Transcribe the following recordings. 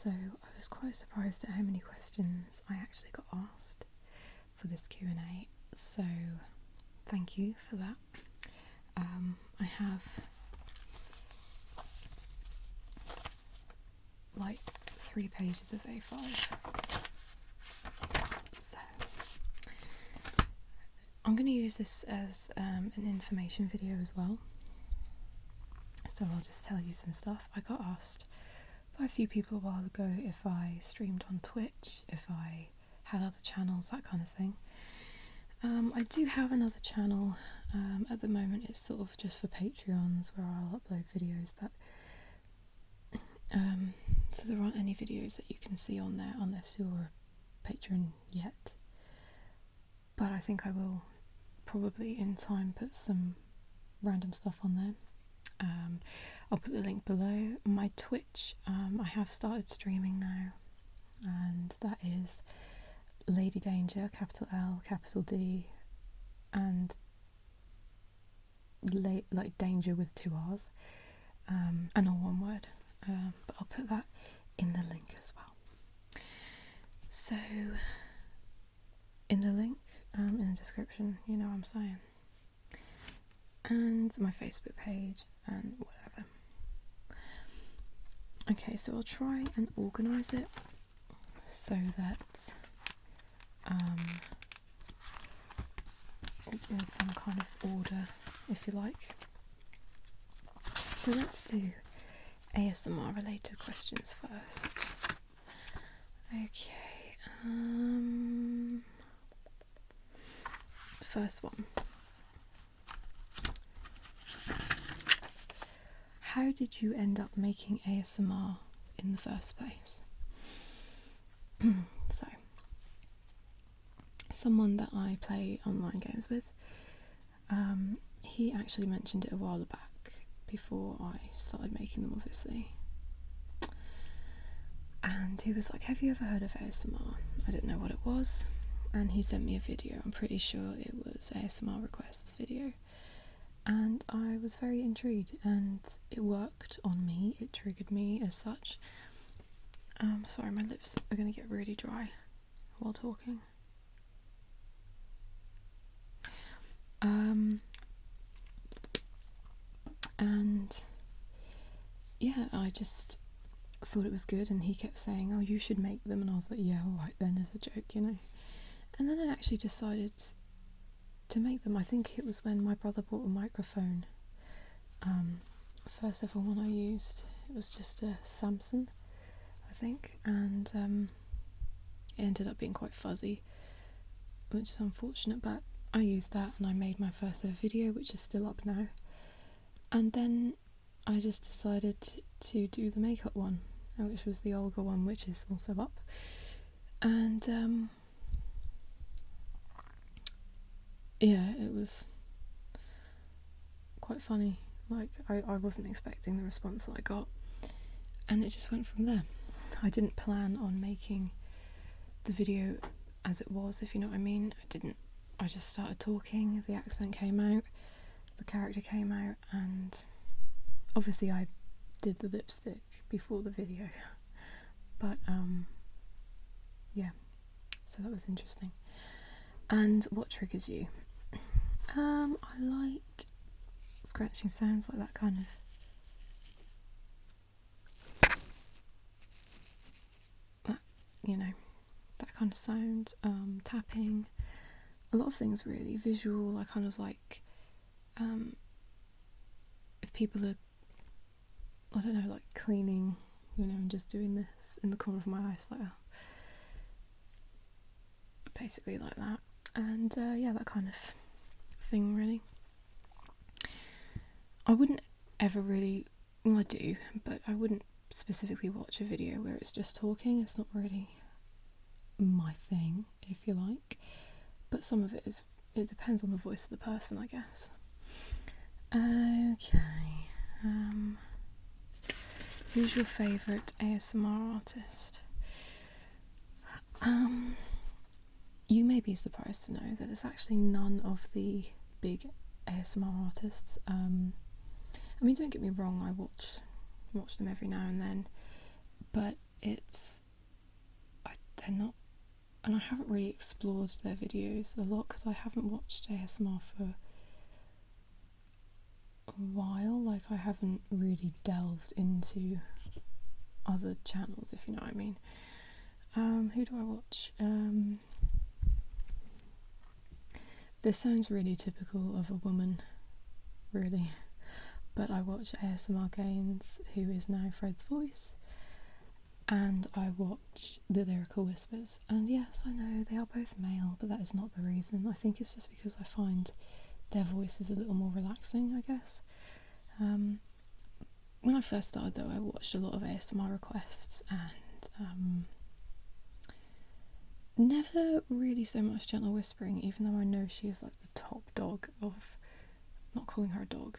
So I was quite surprised at how many questions I actually got asked for this Q&A, so thank you for that. I have like 3 pages of A5. So I'm going to use this as an information video as well. So I'll just tell you some stuff. I got asked by a few people a while ago if I streamed on Twitch, if I had other channels, that kind of thing. I do have another channel. At the moment it's sort of just for Patreons where I'll upload videos, but so there aren't any videos that you can see on there unless you're a patron yet. But I think I will probably in time put some random stuff on there. I'll put the link below. My Twitch, I have started streaming now, and that is Lady Danger, capital L, capital D, and like danger with 2 R's, and all one word. But I'll put that in the link as well. So in the link, in the description, you know what I'm saying, and my Facebook page and whatever. Okay, so I'll try and organise it so that it's in some kind of order, if you like. So let's do ASMR related questions first. Okay, first one. How did you end up making ASMR in the first place? So, someone that I play online games with, he actually mentioned it a while back, before I started making them obviously, and he was like, have you ever heard of ASMR? I didn't know what it was, and he sent me a video. I'm pretty sure it was ASMR requests video, and I was very intrigued, and it worked on me, it triggered me as such. Sorry, my lips are going to get really dry while talking. And yeah, I just thought it was good, and he kept saying, oh, you should make them, and I was like, yeah, alright then, as a joke, you know. And then I actually decided to make them. I think it was when my brother bought a microphone, first ever one I used. It was just a Samsung, I think, and it ended up being quite fuzzy, which is unfortunate, but I used that and I made my first ever video, which is still up now. And then I just decided to do the makeup one, which was the Olga one, which is also up. And yeah, it was quite funny. Like, I wasn't expecting the response that I got, and it just went from there. I didn't plan on making the video as it was, if you know what I mean. I just started talking, the accent came out, the character came out, and obviously I did the lipstick before the video, but yeah, so that was interesting. And what triggers you? I like scratching sounds, like that kind of, that, you know, that kind of sound, tapping, a lot of things really, visual. I kind of like, if people are, I don't know, like cleaning, you know, and just doing this in the corner of my eyes, like basically like that. And yeah, that kind of thing really. I wouldn't ever really, well I do, but I wouldn't specifically watch a video where it's just talking. It's not really my thing, if you like, but some of it is, it depends on the voice of the person, I guess. Okay, who's your favourite ASMR artist? You may be surprised to know that it's actually none of the big ASMR artists. I mean, don't get me wrong, I watch them every now and then, but they're not, and I haven't really explored their videos a lot because I haven't watched ASMR for a while. Like, I haven't really delved into other channels, if you know what I mean. Who do I watch? This sounds really typical of a woman, really, but I watch ASMR Gaines, who is now Fred's voice, and I watch The Lyrical Whispers, and yes, I know they are both male, but that is not the reason. I think it's just because I find their voices a little more relaxing, I guess. When I first started though, I watched a lot of ASMR requests, and never really so much gentle whispering, even though I know she is like the top dog of, not calling her a dog,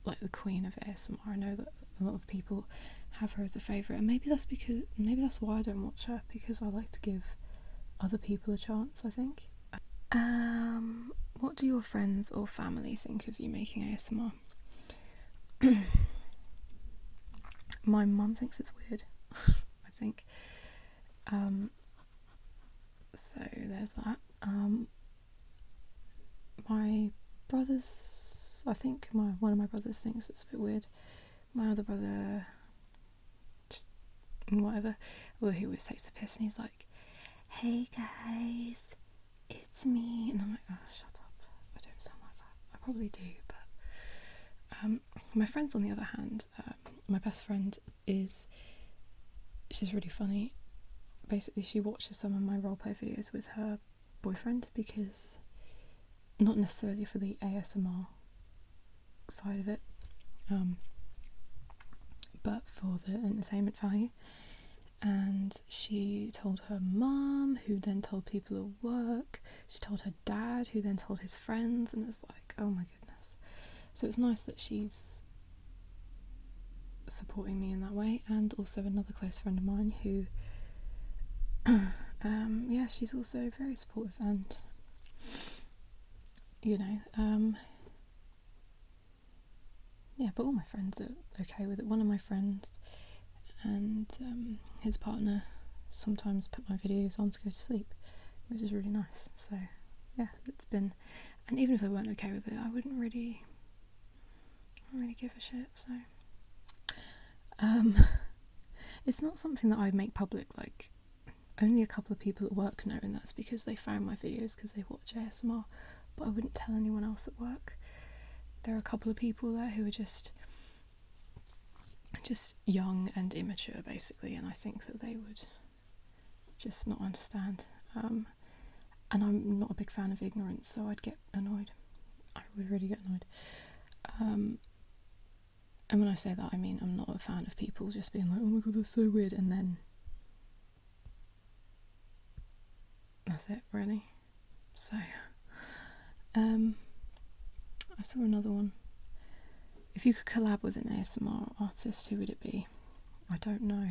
like the queen of ASMR. I know that a lot of people have her as a favourite, and maybe that's why I don't watch her, because I like to give other people a chance, I think. What do your friends or family think of you making ASMR? My mum thinks it's weird, I think. So there's that. My brothers, I think one of my brothers thinks it's a bit weird. My other brother, just whatever. Well, he always takes the piss and he's like, "Hey guys, it's me," and I'm like, "Oh, shut up! I don't sound like that." I probably do, but my friends, on the other hand, my best friend she's really funny. Basically, she watches some of my roleplay videos with her boyfriend, because not necessarily for the ASMR side of it, but for the entertainment value. And she told her mum, who then told people at work. She told her dad, who then told his friends, and it's like, oh my goodness. So it's nice that she's supporting me in that way. And also another close friend of mine who yeah, she's also very supportive, and yeah, but all my friends are okay with it. One of my friends and his partner sometimes put my videos on to go to sleep, which is really nice. So yeah, it's been, and even if they weren't okay with it, I wouldn't really give a shit. So it's not something that I make public. Like, only a couple of people at work know, and that's because they found my videos because they watch ASMR, but I wouldn't tell anyone else at work. There are a couple of people there who are just young and immature, basically, and I think that they would just not understand. And I'm not a big fan of ignorance, so I'd get annoyed. I would really get annoyed. And when I say that, I mean I'm not a fan of people just being like, "Oh my god, that's so weird," and then that's it, really. So I saw another one. If you could collab with an ASMR artist, who would it be? I don't know.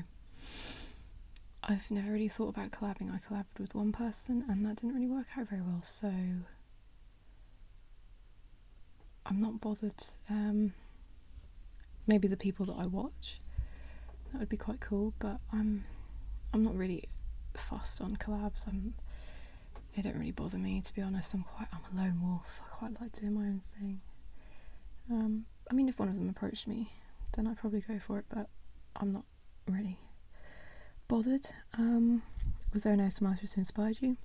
I've never really thought about collabing. I collabed with one person and that didn't really work out very well, so I'm not bothered. Maybe the people that I watch, that would be quite cool, but I'm not really fussed on collabs. They don't really bother me, to be honest. I'm a lone wolf. I quite like doing my own thing. I mean, if one of them approached me, then I'd probably go for it, but I'm not really bothered. Was there an ASMR artist who inspired you?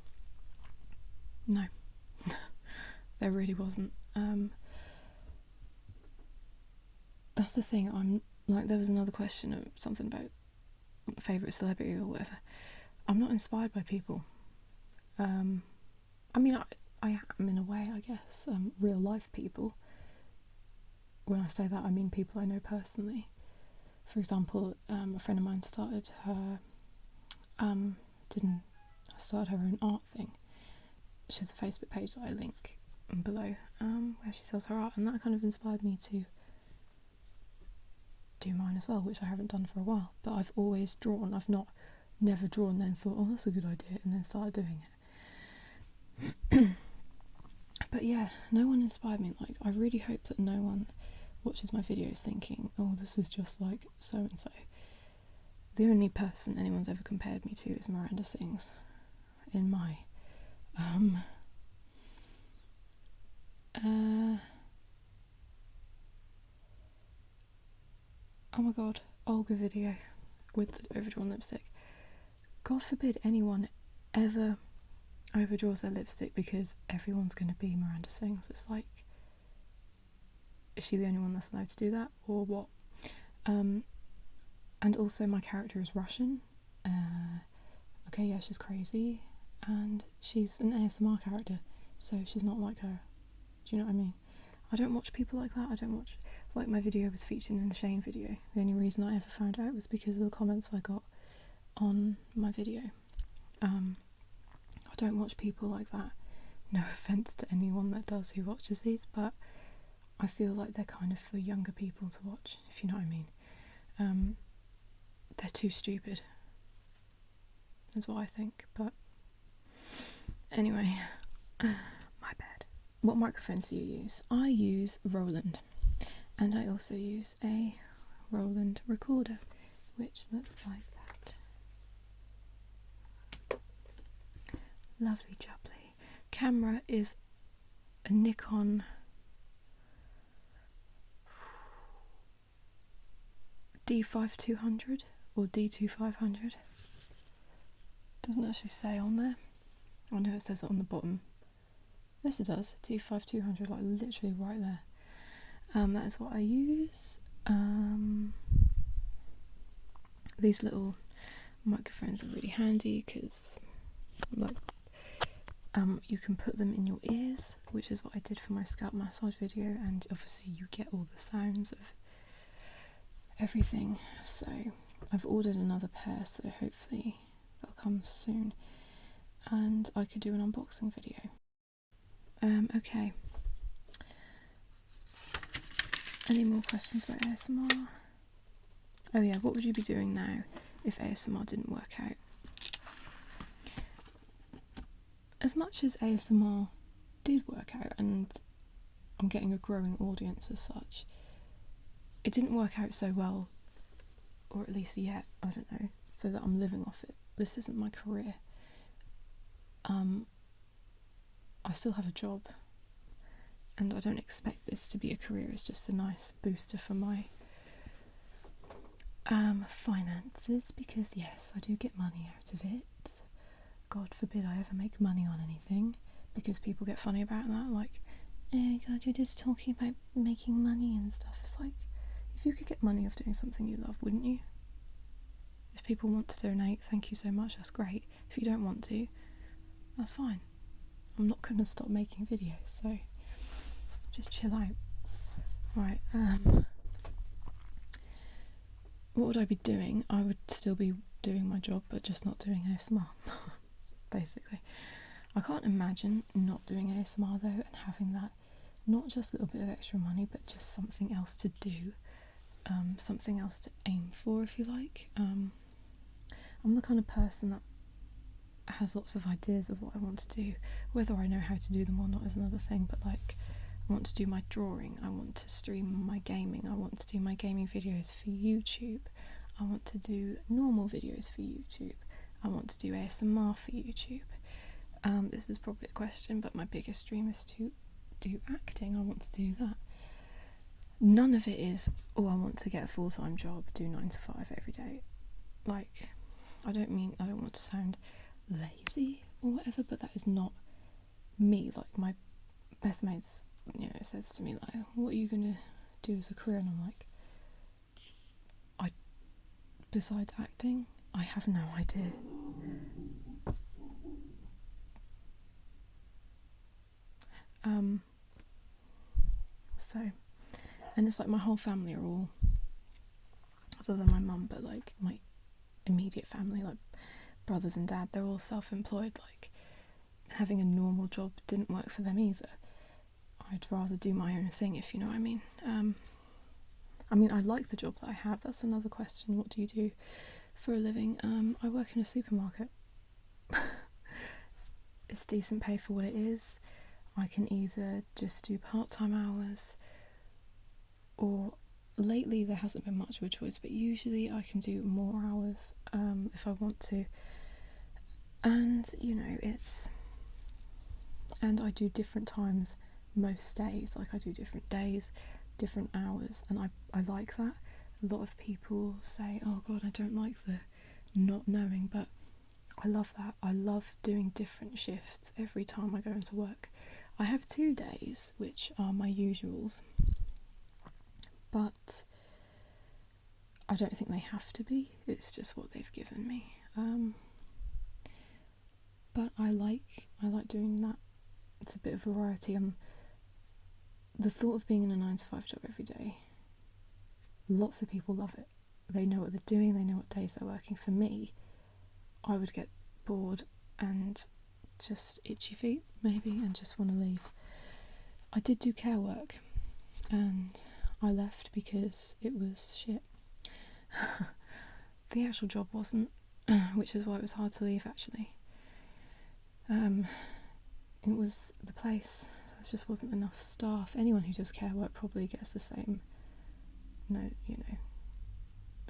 No. There really wasn't. That's the thing. I'm like, there was another question of something about favourite celebrity or whatever. I'm not inspired by people. I mean, I am in a way, I guess. Real life people. When I say that, I mean people I know personally. For example, a friend of mine started her own art thing. She has a Facebook page that I link below, where she sells her art, and that kind of inspired me to do mine as well, which I haven't done for a while. But I've always drawn. I've never drawn then thought, oh, that's a good idea, and then started doing it. But yeah, no one inspired me. Like, I really hope that no one watches my videos thinking, oh, this is just like so and so. the only person anyone's ever compared me to is Miranda Sings in my oh my god, Olga video with the overdrawn lipstick. God forbid anyone ever overdraws their lipstick, because everyone's going to be Miranda Sings. It's like, is she the only one that's allowed to do that, or what? And also my character is Russian. Okay, yeah, she's crazy, and she's an ASMR character, so she's not like her. Do you know what I mean? I don't watch people like that. I don't watch, like, my video was featured in a Shane video. The only reason I ever found out was because of the comments I got on my video. I don't watch people like that. No offence to anyone that does who watches these, but I feel like they're kind of for younger people to watch, if you know what I mean. They're too stupid, is what I think, but anyway, my bad. What microphones do you use? I use Roland, and I also use a Roland recorder, which looks like that. Lovely jubbly. Camera is a Nikon D5200 or D2500. Doesn't actually say on there. I know it says it on the bottom. Yes, it does. D5200, like literally right there. That is what I use. These little microphones are really handy because, like, you can put them in your ears, which is what I did for my scalp massage video, and obviously you get all the sounds of everything. So I've ordered another pair, so hopefully they'll come soon, and I could do an unboxing video. Okay. Any more questions about ASMR? Oh yeah, what would you be doing now if ASMR didn't work out? As much as ASMR did work out, and I'm getting a growing audience as such, it didn't work out so well, or at least yet, I don't know, so that I'm living off it. This isn't my career. I still have a job, and I don't expect this to be a career. It's just a nice booster for my finances, because yes, I do get money out of it. God forbid I ever make money on anything, because people get funny about that, like, oh god, you're just talking about making money and stuff. It's like, if you could get money off doing something you love, wouldn't you? If people want to donate, thank you so much, that's great. If you don't want to, that's fine. I'm not going to stop making videos, so just chill out. Right, what would I be doing? I would still be doing my job, but just not doing ASMR, basically. I can't imagine not doing ASMR though, and having that, not just a little bit of extra money, but just something else to do, something else to aim for, if you like. I'm the kind of person that has lots of ideas of what I want to do. Whether I know how to do them or not is another thing, but like, I want to do my drawing, I want to stream my gaming, I want to do my gaming videos for YouTube, I want to do normal videos for YouTube, I want to do ASMR for YouTube. This is probably a question, but my biggest dream is to do acting. I want to do that. None of it is, oh, I want to get a full-time job, do 9 to 5 every day. Like, I don't want to sound lazy or whatever, but that is not me. Like, my best mates, says to me, like, what are you gonna do as a career? And I'm like, besides acting, I have no idea. So, and it's like my whole family are all, other than my mum, but like my immediate family, like brothers and dad, they're all self-employed. Like, having a normal job didn't work for them either. I'd rather do my own thing, if you know what I mean. I like the job that I have. That's another question. What do you do for a living? I work in a supermarket. It's decent pay for what it is. I can either just do part-time hours, or lately there hasn't been much of a choice, but usually I can do more hours if I want to. And, you know, and I do different times most days. Like, I do different days, different hours, and I like that. A lot of people say, oh god, I don't like the not knowing, but I love that. I love doing different shifts every time I go into work. I have 2 days, which are my usuals, but I don't think they have to be. It's just what they've given me. But I like doing that. It's a bit of variety. The thought of being in a 9-to-5 job every day, lots of people love it. They know what they're doing, they know what days they're working. For me, I would get bored and just itchy feet, maybe, and just want to leave. I did do care work, and I left because it was shit. The actual job wasn't, which is why it was hard to leave, actually. It was the place. There just wasn't enough staff. Anyone who does care work probably gets the same, the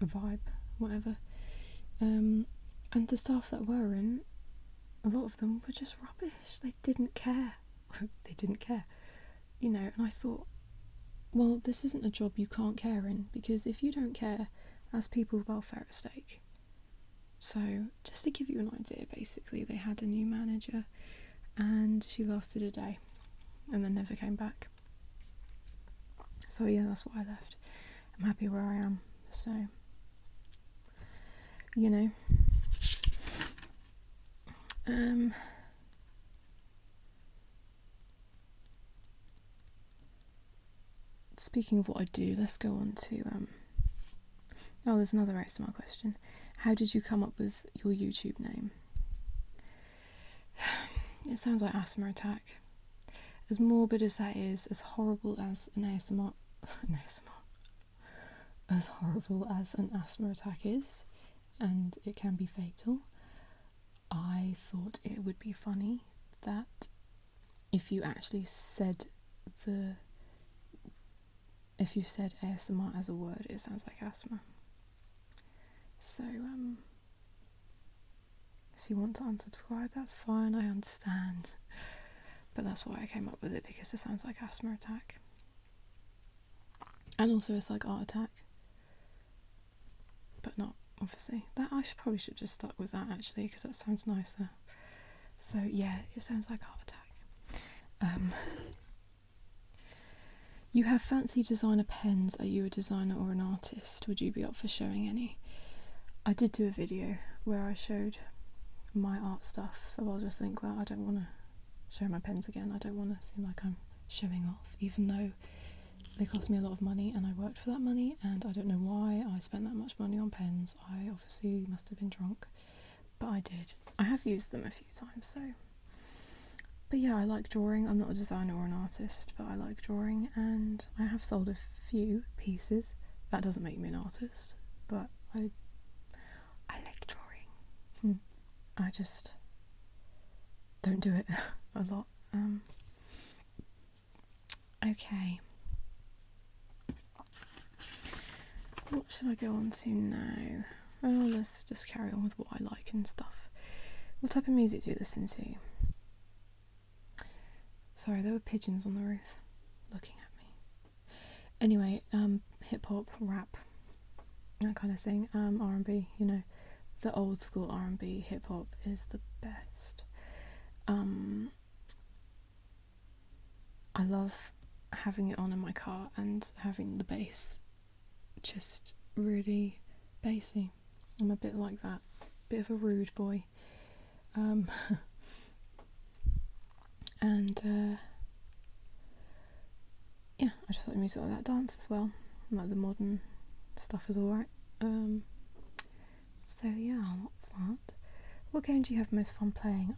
vibe, whatever. And the staff that were in, a lot of them were just rubbish. They didn't care. They didn't care, and I thought, well, this isn't a job you can't care in, because if you don't care, that's people's welfare at stake. So, just to give you an idea, basically, they had a new manager, and she lasted a day, and then never came back. So yeah, that's why I left. I'm happy where I am, so, speaking of what I do, let's go on to, there's another ASMR question. How did you come up with your YouTube name? It sounds like asthma attack. As morbid as that is, as horrible as as horrible as an asthma attack is, and it can be fatal, I thought it would be funny that if you actually said ASMR as a word, it sounds like asthma. So, if you want to unsubscribe, that's fine, I understand. But that's why I came up with it, because it sounds like asthma attack. And also it's like art attack. But not, obviously. That I probably should just start with that, actually, because that sounds nicer. So yeah, it sounds like art attack. You have fancy designer pens. Are you a designer or an artist? Would you be up for showing any? I did do a video where I showed my art stuff, so I'll just link that. I don't want to show my pens again. I don't want to seem like I'm showing off, even though they cost me a lot of money and I worked for that money, and I don't know why I spent that much money on pens. I obviously must have been drunk, but I did. I have used them a few times, so. But yeah, I like drawing. I'm not a designer or an artist, but I like drawing, and I have sold a few pieces. That doesn't make me an artist, but I like drawing. I just don't do it a lot. Okay. What should I go on to now? Oh, let's just carry on with what I like and stuff. What type of music do you listen to? Sorry, there were pigeons on the roof looking at me. Anyway, hip-hop, rap, that kind of thing. R&B, the old school R&B, hip-hop is the best. I love having it on in my car and having the bass just really bassy. I'm a bit like that, bit of a rude boy. And yeah, I just like music like that. Dance as well, like the modern stuff is alright. So yeah, that's that. What game do you have most fun playing?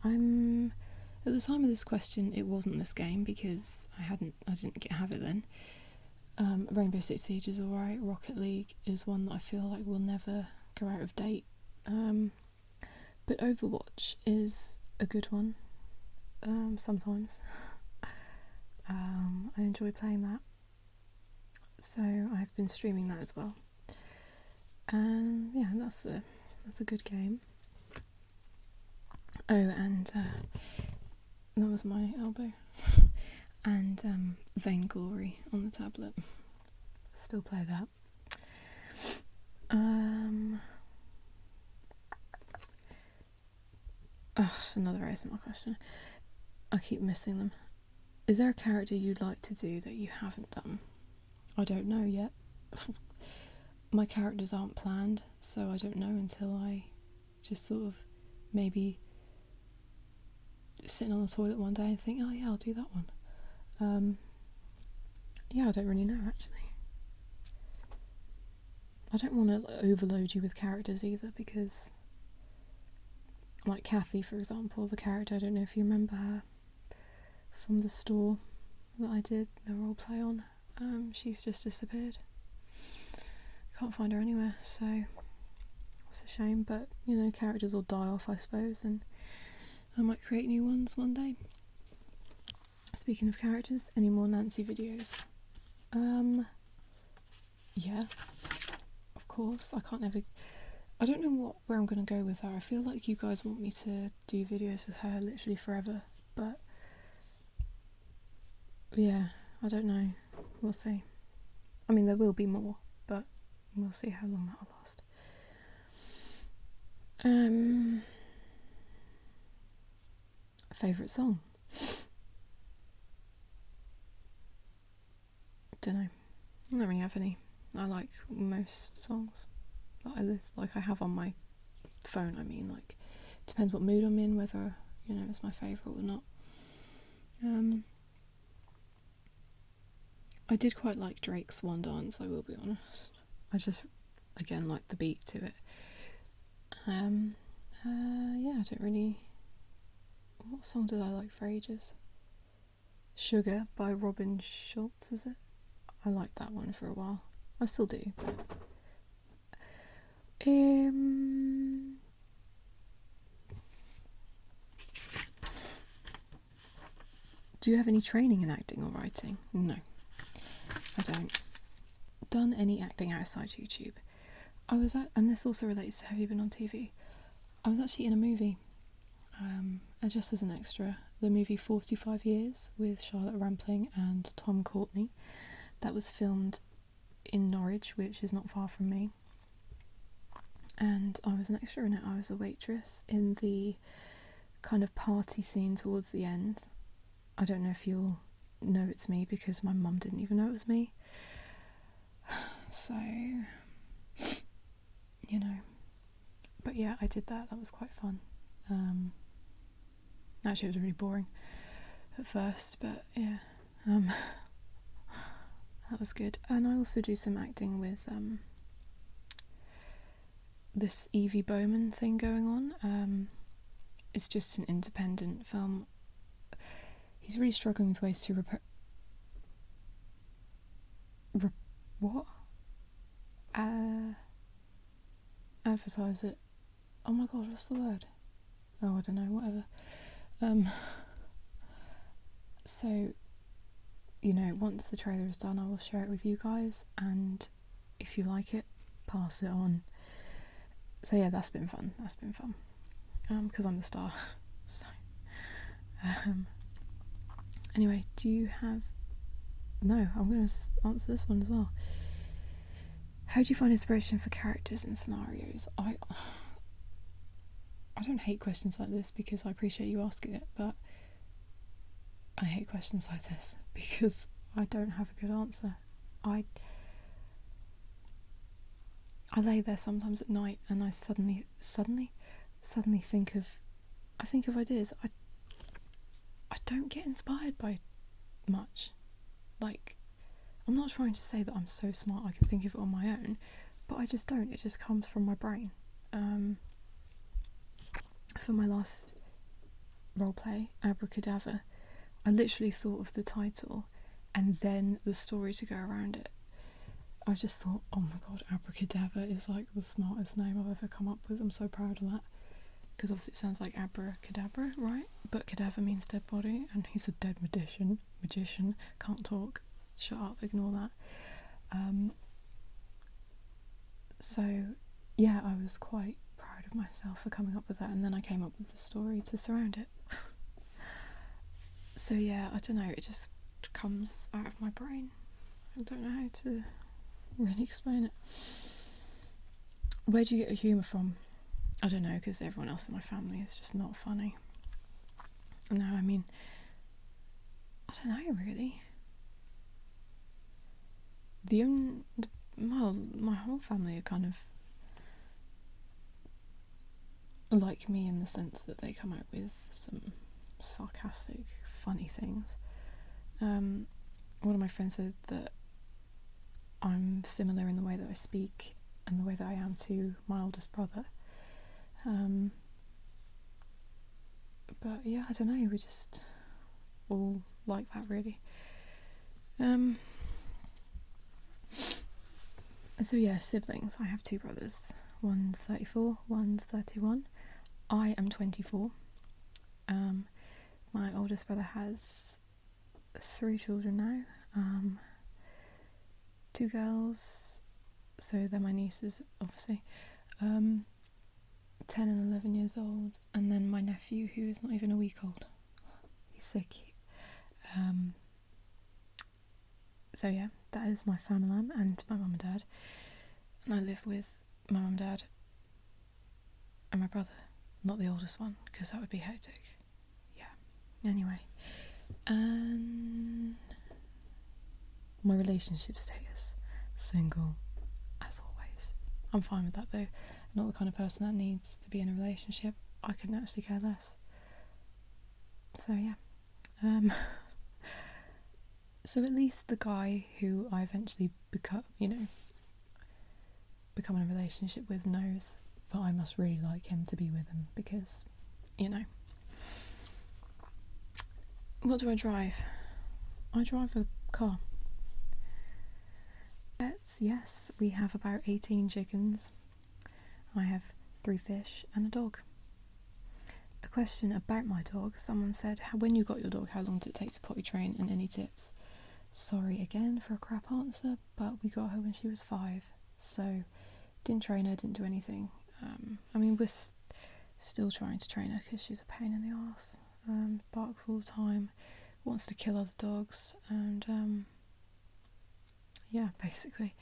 At the time of this question, it wasn't this game because I didn't have it then. Rainbow Six Siege is alright. Rocket League is one that I feel like will never go out of date. But Overwatch is a good one. Sometimes. I enjoy playing that. so I've been streaming that as well. And yeah, that's a good game. Oh, and that was my elbow. And Vainglory on the tablet. Still play that. Oh, it's another ASMR question. I keep missing them. Is there a character you'd like to do that you haven't done? I don't know yet. My characters aren't planned, so I don't know until I just sort of maybe sitting on the toilet one day and think, oh yeah, I'll do that one. Yeah, I don't really know actually. I don't want to overload you with characters either, because like Kathy, for example, the character, I don't know if you remember her from the store that I did the roleplay on, she's just disappeared. Can't find her anywhere, so it's a shame, but you know, characters will die off, I suppose, and I might create new ones one day. Speaking of characters, any more Nancy videos? Yeah, of course. I don't know where I'm going to go with her. I feel like you guys want me to do videos with her literally forever, but yeah, I don't know. We'll see. I mean, there will be more, but we'll see how long that'll last. Favourite song? Don't know. I don't really have any. I like most songs that I have on my phone. I mean, like, depends what mood I'm in, whether, you know, it's my favourite or not. I did quite like Drake's One Dance, I will be honest. I just, again, like the beat to it. Yeah, I don't really... What song did I like for ages? Sugar by Robin Schulz, is it? I liked that one for a while. I still do, but... Do you have any training in acting or writing? No, I don't. Done any acting outside YouTube? And this also relates to Have You Been on TV? I was actually in a movie, just as an extra, the movie 45 Years with Charlotte Rampling and Tom Courtenay. That was filmed in Norwich, which is not far from me. And I was an extra in it. I was a waitress in the kind of party scene towards the end. I don't know if you'll know it's me, because my mum didn't even know it was me. So, you know. But yeah, I did that. That was quite fun. Actually, it was really boring at first, but yeah. That was good. And I also do some acting with this Evie Bowman thing going on. It's just an independent film. He's really struggling with ways to advertise it. Oh my god, what's the word? Oh, I don't know, whatever. So, you know, once the trailer is done, I will share it with you guys, and if you like it, pass it on. So yeah, that's been fun. Because I'm the star. So, anyway, do you have... No, I'm going to answer this one as well. How do you find inspiration for characters and scenarios? I don't hate questions like this, because I appreciate you asking it, but I hate questions like this because I don't have a good answer. I lay there sometimes at night and I suddenly think of ideas. I don't get inspired by much. Like, I'm not trying to say that I'm so smart I can think of it on my own, but I just don't. It just comes from my brain. For my last roleplay, Abracadabra, I literally thought of the title and then the story to go around it. I just thought, oh my god, Abracadabra is like the smartest name I've ever come up with. I'm so proud of that. Because obviously it sounds like abracadabra, right? But cadaver means dead body, and he's a dead magician, can't talk, shut up, ignore that. So yeah, I was quite proud of myself for coming up with that, and then I came up with the story to surround it. So yeah, I don't know, it just comes out of my brain. I don't know how to really explain it. Where do you get your humour from? I don't know, because everyone else in my family is just not funny. No, I mean, I don't know really. My whole family are kind of like me in the sense that they come out with some sarcastic, funny things. One of my friends said that I'm similar in the way that I speak and the way that I am to my oldest brother. But yeah, I don't know, we're just all like that really. So yeah, siblings. I have 2 brothers. One's 34, one's 31. I am 24. My oldest brother has 3 children now. 2 girls, so they're my nieces, obviously. 10 and 11 years old, and then my nephew, who is not even a week old. He's so cute. So yeah, that is my family and my mum and dad. And I live with my mum and dad and my brother, not the oldest one, because that would be hectic. Yeah. Anyway, my relationship status, single, as always. I'm fine with that though. I'm not the kind of person that needs to be in a relationship. I couldn't actually care less. So yeah. So at least the guy who I eventually become in a relationship with knows that I must really like him to be with him, because, What do I drive? I drive a car. Pets, yes, we have about 18 chickens. I have 3 fish and a dog. A question about my dog. Someone said, when you got your dog, how long did it take to potty train, and any tips? Sorry again for a crap answer, but we got her when she was 5, so didn't train her, didn't do anything. We're still trying to train her because she's a pain in the arse. Barks all the time, wants to kill other dogs, and yeah, basically,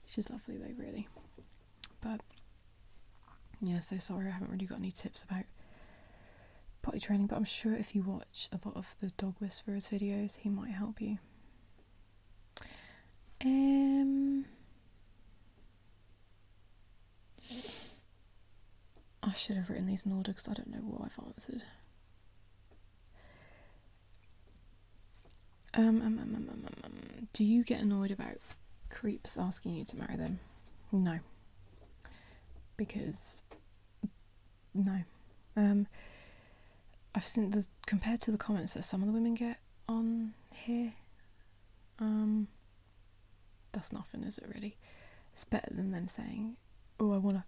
she's lovely though, really. But yeah, so sorry, I haven't really got any tips about potty training, but I'm sure if you watch a lot of the Dog Whisperers videos, he might help you. I should have written these in order because I don't know what I've answered. Do you get annoyed about creeps asking you to marry them? No. Because no. I've seen compared to the comments that some of the women get on here, that's nothing, is it really? It's better than them saying, oh, I wanna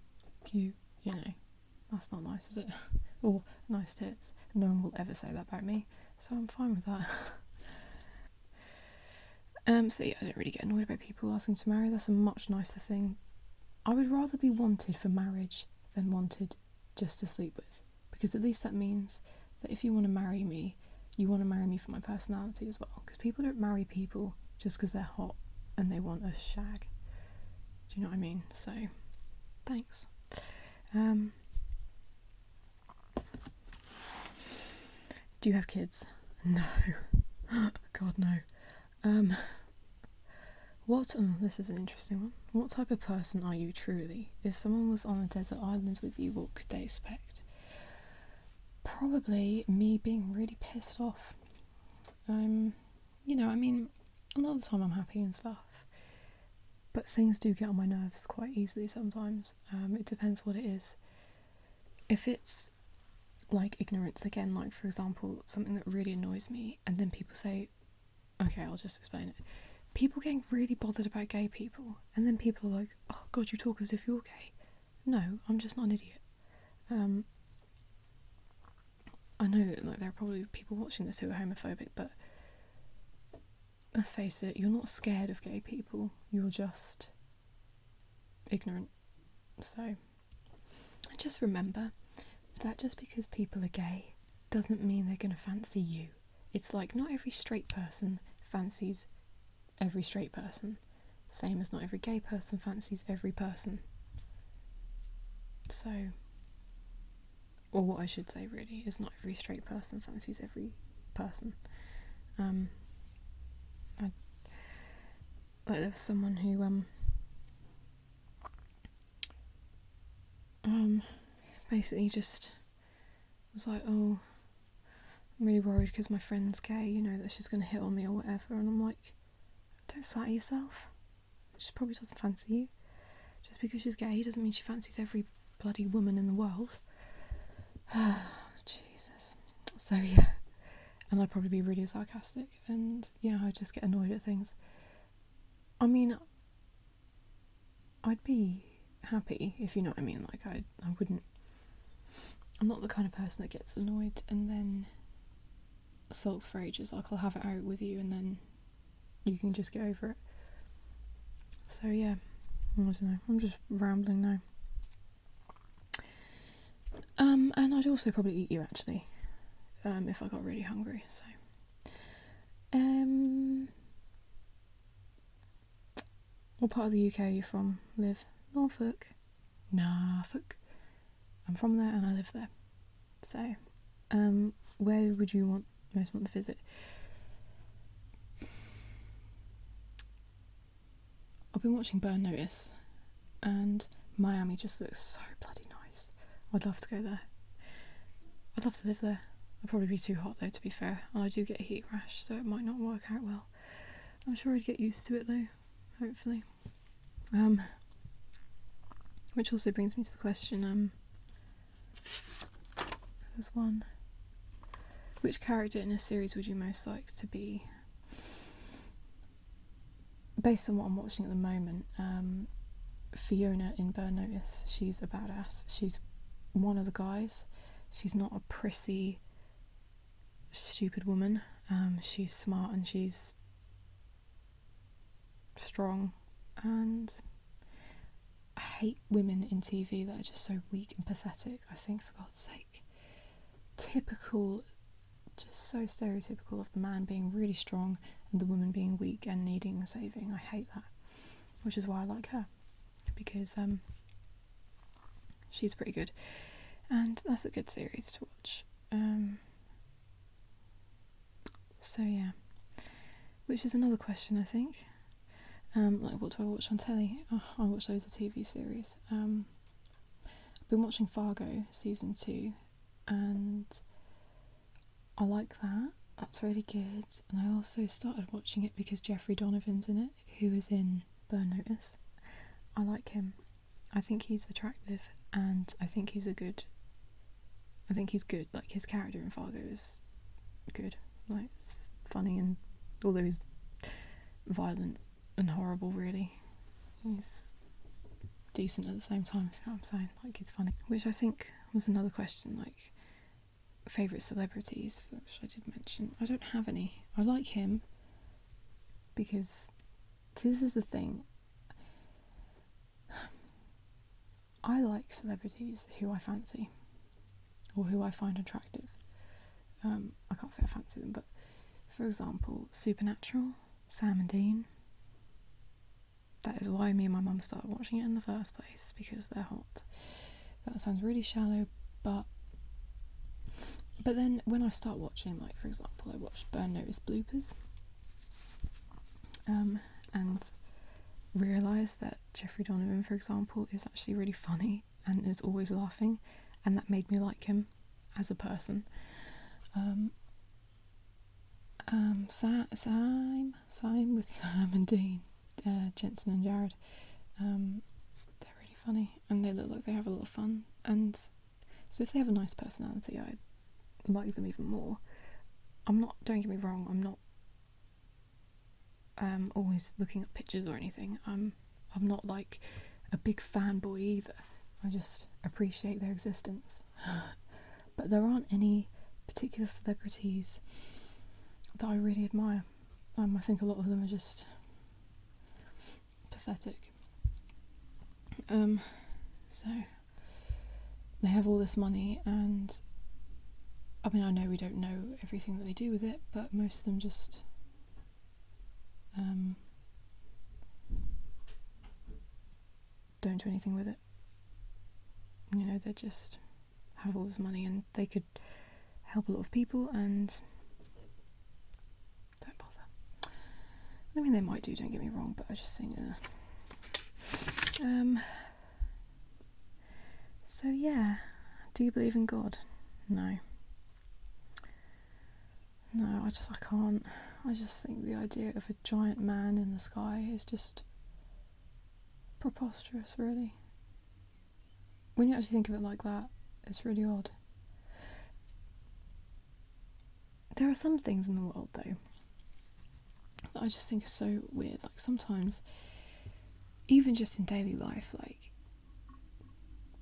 you know. That's not nice, is it? Or nice tits. No one will ever say that about me, so I'm fine with that. So yeah, I don't really get annoyed about people asking to marry. That's a much nicer thing. I would rather be wanted for marriage than wanted just to sleep with, because at least that means that if you want to marry me, you want to marry me for my personality as well, because people don't marry people just because they're hot and they want a shag. Do you know what I mean? So, thanks. Do you have kids? No. God, no. This is an interesting one. What type of person are you truly? If someone was on a desert island with you, what could they expect? Probably me being really pissed off. A lot of the time I'm happy and stuff, but things do get on my nerves quite easily sometimes. It depends what it is. If it's like ignorance again, like for example, something that really annoys me, and then people say, okay, I'll just explain it. People getting really bothered about gay people, and then people are like, oh god, you talk as if you're gay. No, I'm just not an idiot. I know there are probably people watching this who are homophobic, but let's face it, you're not scared of gay people, you're just ignorant. So just remember that just because people are gay doesn't mean they're going to fancy you. It's like not every straight person fancies every straight person, same as not every gay person fancies every person. So, or what I should say really is not every straight person fancies every person. There was someone who basically just was like, oh, I'm really worried because my friend's gay, you know, that she's going to hit on me or whatever. And I'm like, don't flatter yourself. She probably doesn't fancy you. Just because she's gay doesn't mean she fancies every bloody woman in the world. Jesus. So yeah, and I'd probably be really sarcastic, and yeah, I'd just get annoyed at things. I mean, I'd be happy, if you know what I mean. Like I wouldn't. I'm not the kind of person that gets annoyed and then sulks for ages. Like I'll have it out with you, and then you can just get over it. So yeah, I don't know. I'm just rambling now. And I'd also probably eat you actually, if I got really hungry. So, what part of the UK are you from, Liv? Norfolk. Norfolk. I'm from there and I live there. So, where would you most want to visit? I've been watching Burn Notice, and Miami just looks so bloody nice. I'd love to go there. I'd love to live there. I'd probably be too hot though, to be fair, and I do get a heat rash, so it might not work out well. I'm sure I'd get used to it though, hopefully. Which also brings me to the question, there's one. Which character in a series would you most like to be? Based on what I'm watching at the moment, Fiona in Burn Notice, she's a badass. She's one of the guys. She's not a prissy, stupid woman. She's smart and she's strong. And I hate women in TV that are just so weak and pathetic, I think, for God's sake. Typical, just so stereotypical of the man being really strong and the woman being weak and needing saving. I hate that, which is why I like her, because she's pretty good, and that's a good series to watch. So yeah, which is another question, I think. Like, what do I watch on telly? Oh, I watch loads of TV series. I've been watching Fargo season 2, and I like that. That's really good. And I also started watching it because Jeffrey Donovan's in it, who is in Burn Notice. I like him. I think he's attractive, and I think he's good. Like, his character in Fargo is good. Like, it's funny, and although he's violent and horrible, really, he's decent at the same time, if you know what I'm saying. Like, he's funny. Which I think was another question, like, favourite celebrities, which I did mention. I don't have any. I like him because this is the thing. I like celebrities who I fancy or who I find attractive. I can't say I fancy them, but for example, Supernatural, Sam and Dean. That is why me and my mum started watching it in the first place, because they're hot. That sounds really shallow, but then when I start watching, like, for example, I watched Burn Notice bloopers, and realised that Jeffrey Donovan, for example, is actually really funny and is always laughing, and that made me like him as a person. Same with Sam and Dean, Jensen and Jared. They're really funny, and they look like they have a lot of fun, and so if they have a nice personality, I like them even more. Don't get me wrong, I'm not always looking at pictures or anything. I'm not like a big fanboy either. I just appreciate their existence. But there aren't any particular celebrities that I really admire. I think a lot of them are just pathetic. So they have all this money, and I mean, I know we don't know everything that they do with it, but most of them just don't do anything with it. You know, they just have all this money and they could help a lot of people and don't bother. I mean, they might do, don't get me wrong, but I just think so yeah, do you believe in God? No, I can't. I just think the idea of a giant man in the sky is just preposterous, really. When you actually think of it like that, it's really odd. There are some things in the world, though, that I just think are so weird. Like, sometimes, even just in daily life, like,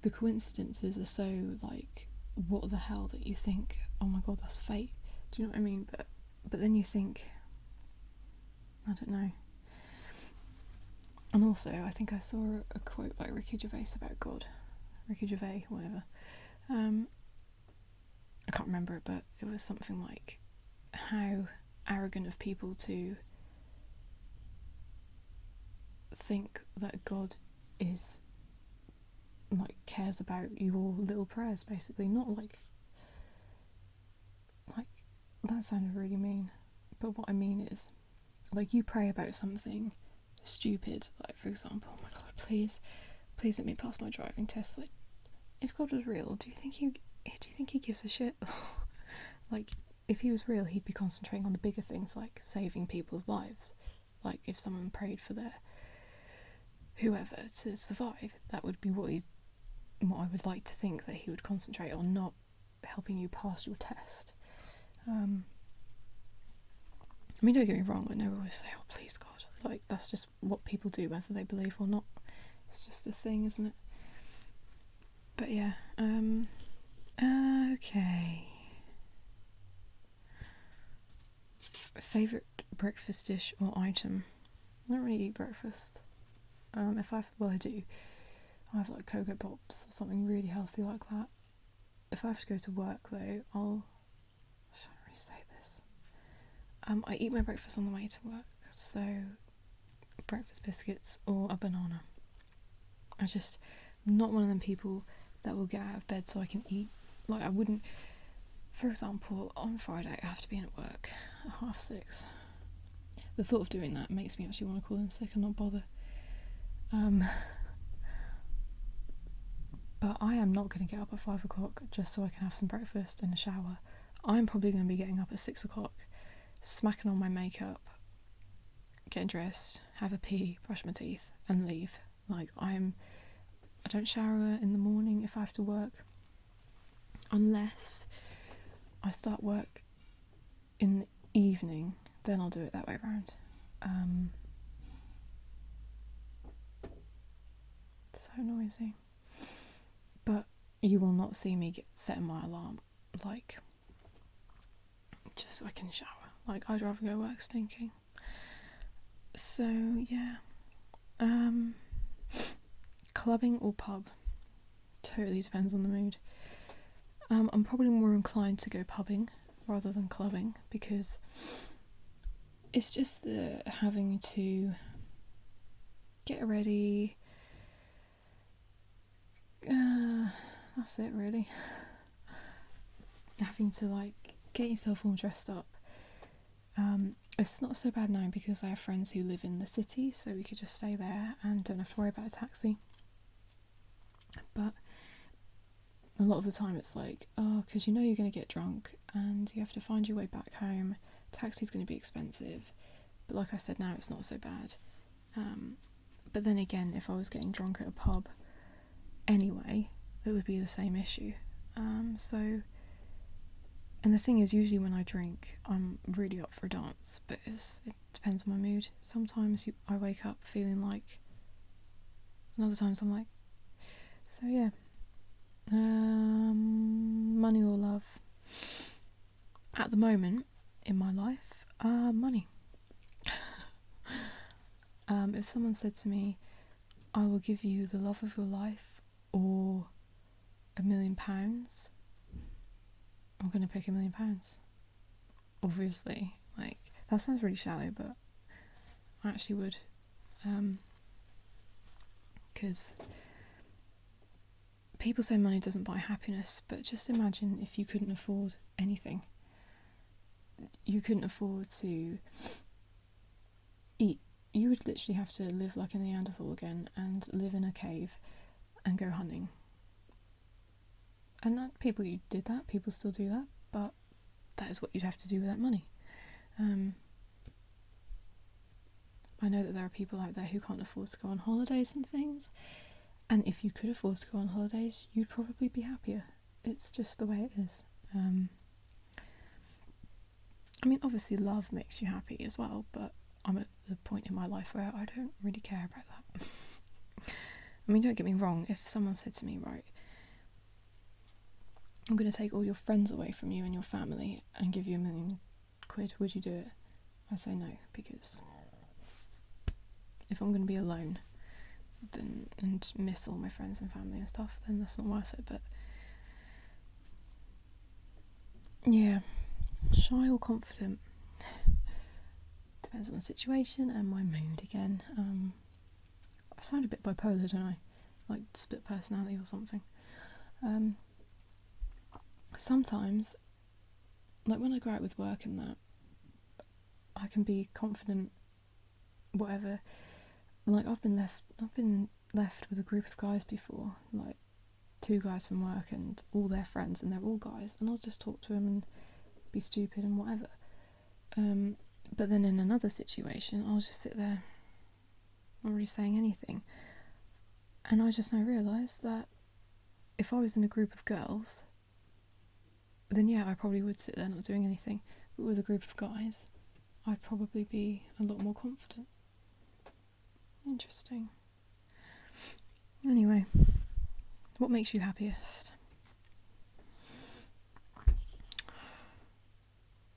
the coincidences are so, like, what the hell, that you think, oh my god, that's fate. Do you know what I mean? But then you think, I don't know. And also, I think I saw a quote by Ricky Gervais about God. Ricky Gervais, whatever. I can't remember it, but it was something like how arrogant of people to think that God is, like, cares about your little prayers, basically. Not like that sounded really mean, but what I mean is, like, you pray about something stupid, like, for example, oh my god, please let me pass my driving test. Like, if God was real, do you think he gives a shit? Like, if he was real, he'd be concentrating on the bigger things, like saving people's lives. Like, if someone prayed for their whoever to survive, that would be what I would like to think that he would concentrate on, not helping you pass your test. I mean, don't get me wrong, I never always say, oh please God. Like, that's just what people do, whether they believe or not. It's just a thing, isn't it? But yeah, okay. Favourite breakfast dish or item? I don't really eat breakfast. I do. I have, like, Cocoa Pops or something really healthy like that. If I have to go to work, though, I shouldn't really say this. I eat my breakfast on the way to work, so breakfast biscuits or a banana. I'm not one of them people that will get out of bed so I can eat. Like, I wouldn't, for example, on Friday I have to be in at work at 6:30. The thought of doing that makes me actually want to call in sick and not bother. But I am not going to get up at 5 o'clock just so I can have some breakfast and a shower. I'm probably going to be getting up at 6 o'clock, smacking on my makeup, getting dressed, have a pee, brush my teeth, and leave. Like, I don't shower in the morning if I have to work, unless I start work in the evening, then I'll do it that way around. So noisy. But you will not see me setting my alarm, like, just so I can shower. Like, I'd rather go work stinking. So yeah, clubbing or pub? Totally depends on the mood. I'm probably more inclined to go pubbing rather than clubbing, because it's just having to get ready. That's it, really. Having to, like, get yourself all dressed up. It's not so bad now because I have friends who live in the city, so we could just stay there and don't have to worry about a taxi. But a lot of the time it's like, because you know you're going to get drunk and you have to find your way back home. Taxi's going to be expensive, but like I said, now it's not so bad. But then again, if I was getting drunk at a pub anyway, it would be the same issue. And the thing is, usually when I drink, I'm really up for a dance, but it depends on my mood. Sometimes I wake up feeling like, and other times I'm like, so yeah. Money or love? At the moment in my life, money. If someone said to me, I will give you the love of your life or £1 million, I'm going to pick £1 million. Obviously. Like, that sounds really shallow, but I actually would. Because people say money doesn't buy happiness, but just imagine if you couldn't afford anything. You couldn't afford to eat. You would literally have to live like a Neanderthal again and live in a cave and go hunting. And people did that, people still do that, but that is what you'd have to do with that money. I know that there are people out there who can't afford to go on holidays and things, and if you could afford to go on holidays, you'd probably be happier. It's just the way it is. I mean, obviously love makes you happy as well, but I'm at the point in my life where I don't really care about that. I mean, don't get me wrong, if someone said to me, right, I'm going to take all your friends away from you and your family and give you £1 million, would you do it? I say no, because if I'm going to be alone and miss all my friends and family and stuff, then that's not worth it. But yeah, shy or confident depends on the situation and my mood again. I sound a bit bipolar, don't I? Like split personality or something. Sometimes, like when I go out with work and that, I can be confident, whatever. Like I've been left with a group of guys before, like 2 guys from work and all their friends, and they're all guys, and I'll just talk to them and be stupid and whatever. But then in another situation, I'll just sit there, not really saying anything. And I just now realise that if I was in a group of girls, then yeah, I probably would sit there not doing anything. But with a group of guys, I'd probably be a lot more confident. Interesting. Anyway, what makes you happiest?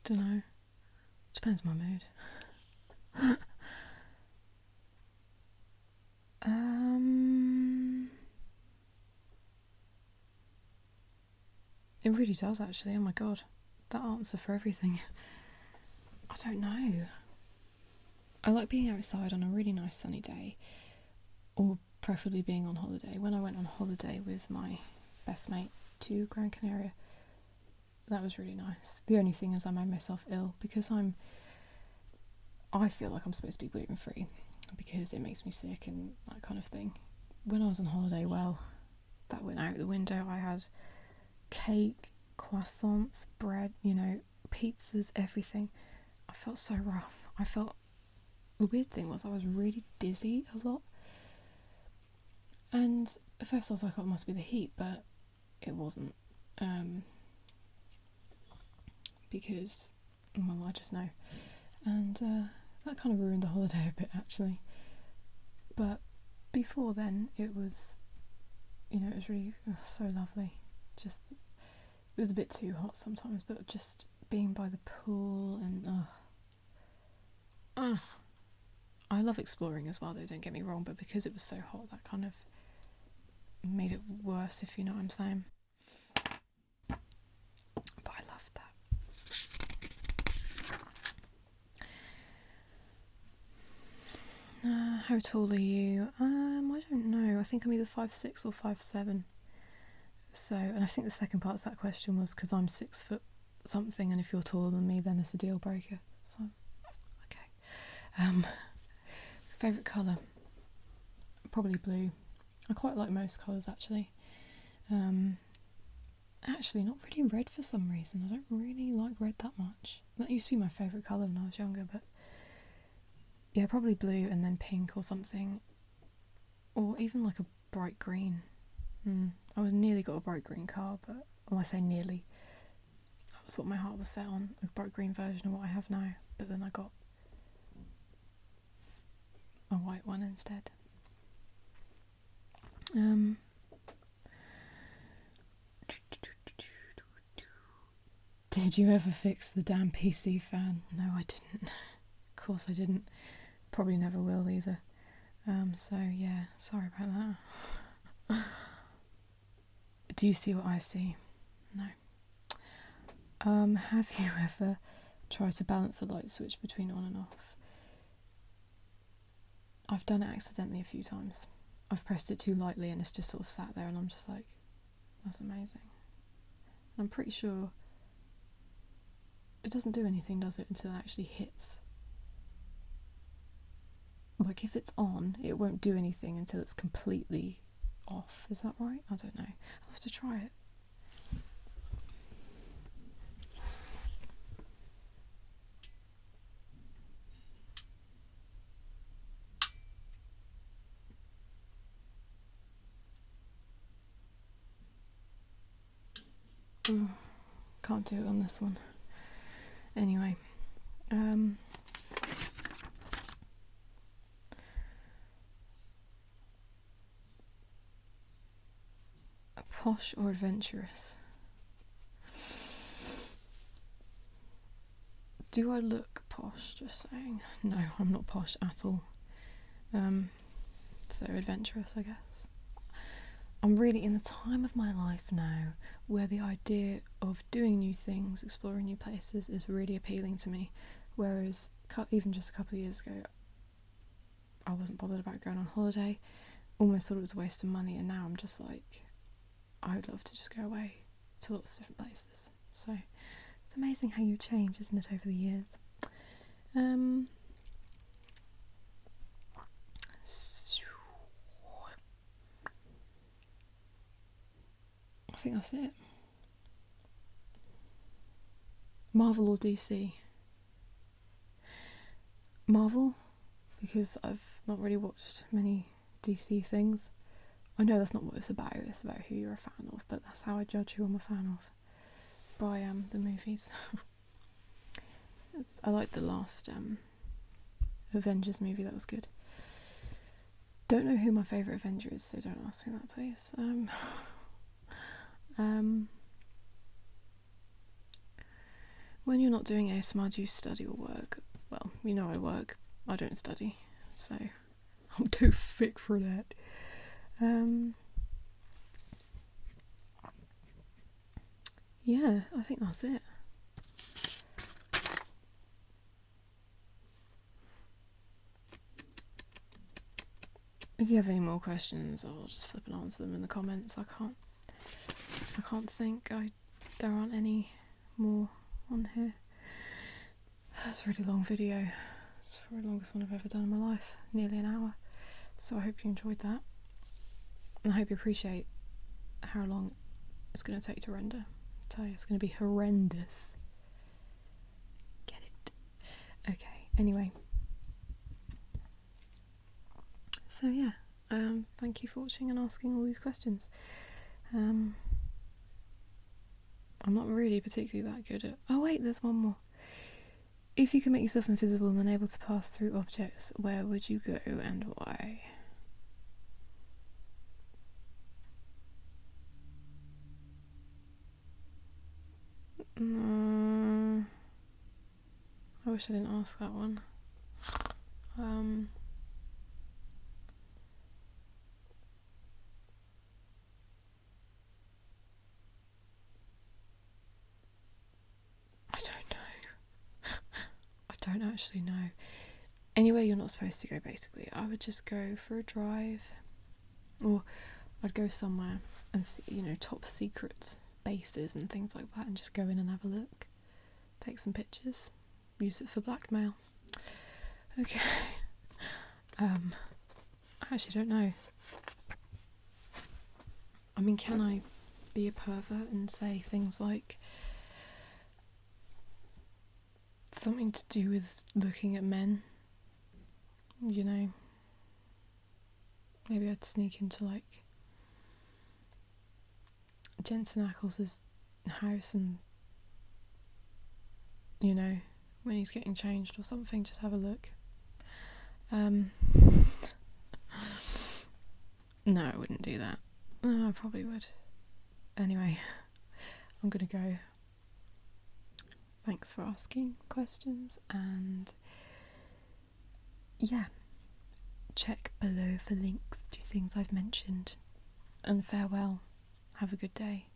Dunno. Depends on my mood. It really does, actually. Oh my god, that answer for everything. I don't know. I like being outside on a really nice sunny day, or preferably being on holiday. When I went on holiday with my best mate to Gran Canaria, that was really nice. The only thing is I made myself ill because I feel like I'm supposed to be gluten free because it makes me sick and that kind of thing. When I was on holiday, well, that went out the window. I had cake, croissants, bread, pizzas, everything. I felt so rough. The weird thing was I was really dizzy a lot. And at first I was like, oh, it must be the heat, but it wasn't. Because, well, I just know. And that kind of ruined the holiday a bit, actually. But before then, it was, it was really so lovely. Just, it was a bit too hot sometimes, but just being by the pool and, I love exploring as well, though, don't get me wrong, but because it was so hot, that kind of made it worse, if you know what I'm saying. But I loved that. How tall are you? I don't know. I think I'm either 5'6" or 5'7". So, and I think the second part of that question was because I'm 6 foot something, and if you're taller than me, then it's a deal breaker. So, okay. Favourite colour? Probably blue. I quite like most colours, actually. Actually, not really red for some reason. I don't really like red that much. That used to be my favourite colour when I was younger, but yeah, probably blue and then pink or something. Or even like a bright green. I was nearly got a bright green car, but when I say nearly, that was what my heart was set on, a bright green version of what I have now. But then I got a white one instead. Did you ever fix the damn PC fan? No, I didn't. Of course I didn't. Probably never will either. So yeah, sorry about that. Do you see what I see? No. Have you ever tried to balance the light switch between on and off? I've done it accidentally a few times. I've pressed it too lightly and it's just sort of sat there and I'm just like, that's amazing. I'm pretty sure it doesn't do anything, does it, until it actually hits. Like if it's on, it won't do anything until it's completely off. Is that right? I don't know. I'll have to try it. Ooh, can't do it on this one. Anyway, posh or adventurous? Do I look posh? Just saying. No, I'm not posh at all. So adventurous, I guess. I'm really in the time of my life now where the idea of doing new things, exploring new places is really appealing to me, whereas even just a couple of years ago I wasn't bothered about going on holiday, almost thought it was a waste of money, and now I'm just like, I would love to just go away to lots of different places. So it's amazing how you change, isn't it, over the years. I think that's it. Marvel or DC? Marvel, because I've not really watched many DC things. I know that's not what it's about who you're a fan of, but that's how I judge who I'm a fan of, by the movies. I liked the last Avengers movie, that was good. Don't know who my favourite Avenger is, so don't ask me that, please. When you're not doing ASMR, do you study or work? Well, you know I work, I don't study, so I'm too thick for that. Yeah, I think that's it. If you have any more questions, I'll just flip and answer them in the comments. I can't think. There aren't any more on here. That's a really long video. It's the longest one I've ever done in my life. Nearly an hour. So I hope you enjoyed that. And I hope you appreciate how long it's going to take to render. I tell you, it's going to be horrendous. Get it? Okay, anyway. So yeah, thank you for watching and asking all these questions. I'm not really particularly that good at... Oh wait, there's one more. If you could make yourself invisible and unable to pass through objects, where would you go and why? I wish I didn't ask that one. I don't actually know. Anywhere you're not supposed to go, basically. I would just go for a drive, or I'd go somewhere and see, top secret bases and things like that, and just go in and have a look, take some pictures, use it for blackmail. Okay. I actually don't know. I mean, can I be a pervert and say things like something to do with looking at men? Maybe I'd sneak into like Jensen Ackles' house and when he's getting changed or something, just have a look. No, I wouldn't do that. I probably would. Anyway, I'm gonna go. Thanks for asking questions, and yeah, check below for links to things I've mentioned. And farewell. Have a good day.